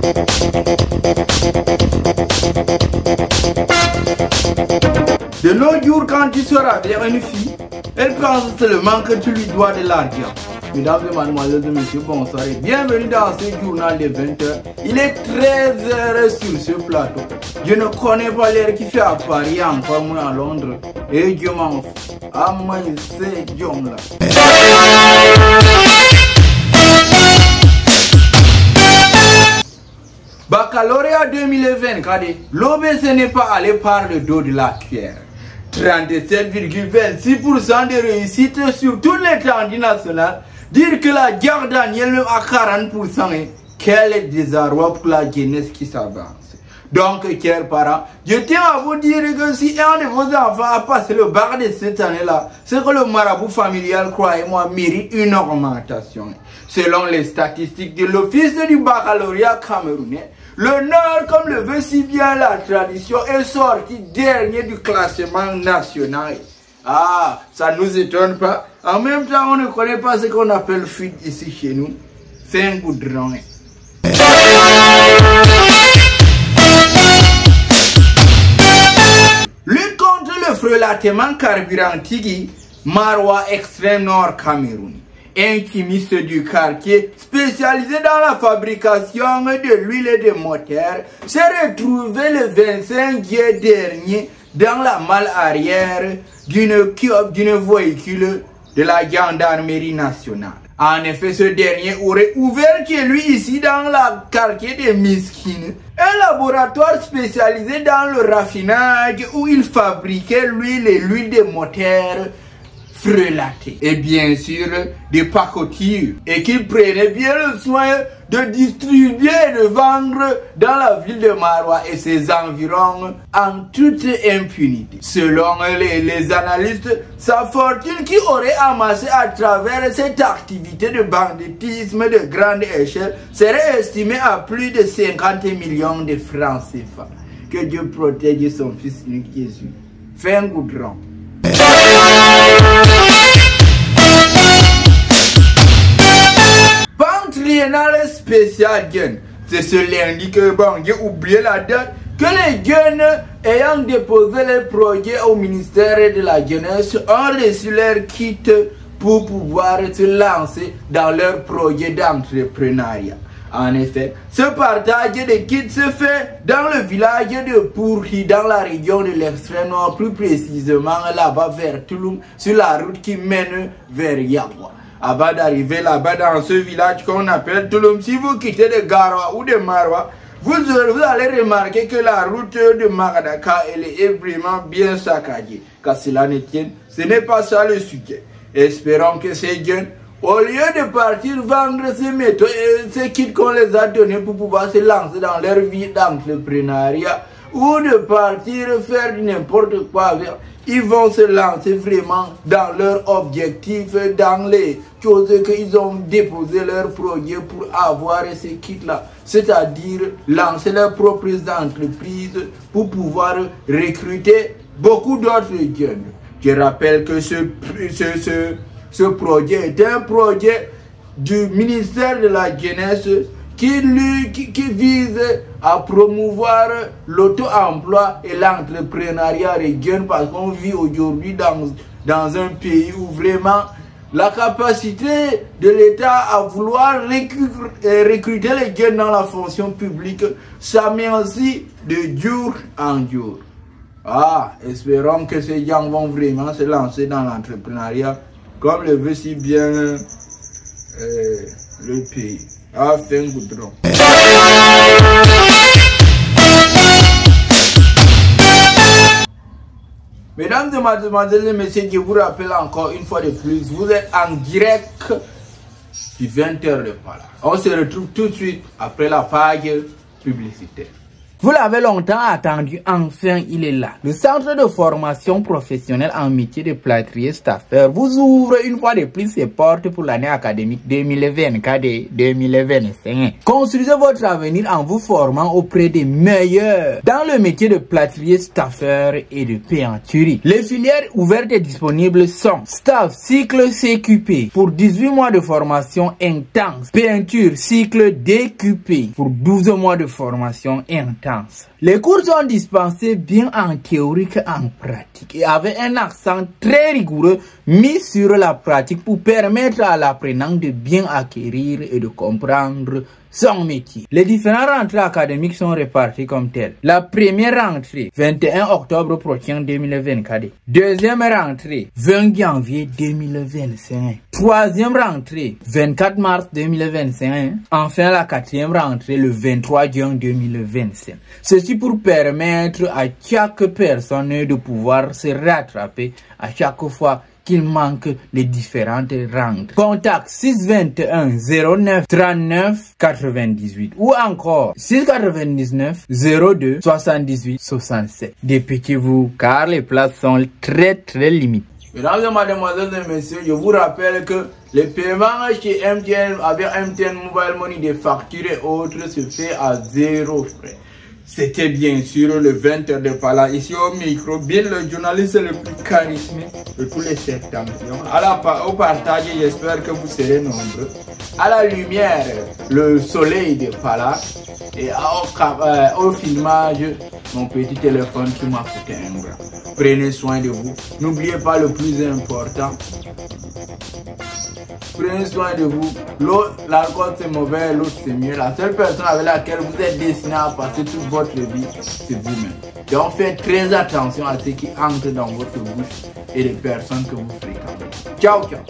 De nos jours, quand tu seras vers une fille, elle pense seulement que tu lui dois de l'argent. Mesdames et mademoiselles et messieurs, bonsoir et bienvenue dans ce journal de 20h. Il est 13h sur ce plateau. Je ne connais pas l'air qui fait à Paris, encore moins à Londres. Et je m'en fous. Ah, moi, c'est John là. Baccalauréat 2020, l'OBC n'est pas allé par le dos de la cuillère. 37,26% de réussite sur toutes les étendues nationales. Dire que la guerre Daniel à 40%, quel désarroi pour la jeunesse qui s'avance. Donc, chers parents, je tiens à vous dire que si un de vos enfants a passé le bac de cette année-là, c'est que le marabout familial, croyez-moi, mérite une augmentation. Selon les statistiques de l'Office du baccalauréat camerounais, le Nord, comme le veut si bien la tradition, est sorti dernier du classement national. Ah, ça ne nous étonne pas. En même temps, on ne connaît pas ce qu'on appelle fuite ici chez nous. C'est un goudron. Lutte contre le frelatement carburant Tigui, Maroua extrême nord Cameroun. Un chimiste du quartier spécialisé dans la fabrication de l'huile de moteur s'est retrouvé le 25 juillet dernier dans la malle arrière d'une véhicule de la gendarmerie nationale. En effet, ce dernier aurait ouvert chez lui ici dans le quartier de Miskine un laboratoire spécialisé dans le raffinage où il fabriquait l'huile et l'huile de moteur frelaté et bien sûr des pacotillures et qu'il prenait bien le soin de distribuer et de vendre dans la ville de Maroua et ses environs en toute impunité. Selon les analystes, sa fortune qui aurait amassé à travers cette activité de banditisme de grande échelle serait estimée à plus de 50 millions de francs CFA. Que Dieu protège son fils unique Jésus. Fais un goudron. Triennale spécial jeune. C'est ce lundi que bon, j'ai oublié la date, que les jeunes ayant déposé les projets au ministère de la Jeunesse ont reçu leur kit pour pouvoir se lancer dans leur projet d'entrepreneuriat. En effet, ce partage de kits se fait dans le village de Pourhi, dans la région de l'extrême nord, plus précisément là-bas vers Touloum, sur la route qui mène vers Yawa. Avant d'arriver là-bas dans ce village qu'on appelle Touloum, si vous quittez de Garoua ou de Maroua, vous allez remarquer que la route de Magadaka elle est vraiment bien saccagée. Car cela ne tienne, ce n'est pas ça le sujet. Espérons que ces jeunes, au lieu de partir vendre ces métaux et ces kits qu'on les a donnés pour pouvoir se lancer dans leur vie d'entrepreneuriat, ou de partir faire n'importe quoi avec, ils vont se lancer vraiment dans leur objectif, dans les choses qu'ils ont déposé leur projet pour avoir ces kits-là. C'est-à-dire lancer leurs propres entreprises pour pouvoir recruter beaucoup d'autres jeunes. Je rappelle que ce projet est un projet du ministère de la Jeunesse qui vise à promouvoir l'auto-emploi et l'entrepreneuriat des jeunes parce qu'on vit aujourd'hui dans un pays où vraiment la capacité de l'État à vouloir recruter les jeunes dans la fonction publique s'améliore de jour en jour. Ah, espérons que ces gens vont vraiment se lancer dans l'entrepreneuriat comme le veut si bien le pays. Ah, c'est un goudron. Mesdames et mademoiselles et messieurs, je vous rappelle encore une fois de plus, vous êtes en direct du 20h de Pala. On se retrouve tout de suite après la page publicitaire. Vous l'avez longtemps attendu, enfin il est là. Le centre de formation professionnelle en métier de plâtrier staffeur vous ouvre une fois de plus ses portes pour l'année académique 2024-2025. Construisez votre avenir en vous formant auprès des meilleurs dans le métier de plâtrier staffeur et de peinturie. Les filières ouvertes et disponibles sont staff cycle CQP pour 18 mois de formation intense, peinture cycle DQP pour 12 mois de formation intense. Les cours sont dispensés bien en théorie qu'en pratique et avec un accent très rigoureux mis sur la pratique pour permettre à l'apprenant de bien acquérir et de comprendre son métier. Les différentes rentrées académiques sont réparties comme telles. La première rentrée, 21 octobre prochain 2024. Deuxième rentrée, 20 janvier 2025. Troisième rentrée, 24 mars 2025. Enfin, la quatrième rentrée, le 23 juin 2025. Ceci pour permettre à chaque personne de pouvoir se rattraper à chaque fois qu'il manque les différentes rentrées. Contact 621 09 39 98 ou encore 699 02 78 67. Dépêchez-vous car les places sont très limitées. Mesdames et mademoiselles et messieurs, je vous rappelle que les paiements chez MTN avec MTN Mobile Money, des factures et autres se fait à 0 frais. C'était bien sûr le 20h de Pala, ici au micro, bien le journaliste le plus charismatique de tous les septentrions. Au partage, j'espère que vous serez nombreux. À la lumière, le soleil de Pala et au filmage, mon petit téléphone qui m'a coûté un bras. Prenez soin de vous. N'oubliez pas le plus important. Prenez soin de vous. L'alcool c'est mauvais, l'autre c'est mieux. La seule personne avec laquelle vous êtes destiné à passer toute votre vie, c'est vous-même. Donc faites très attention à ce qui entre dans votre bouche et les personnes que vous fréquentez. Ciao, ciao.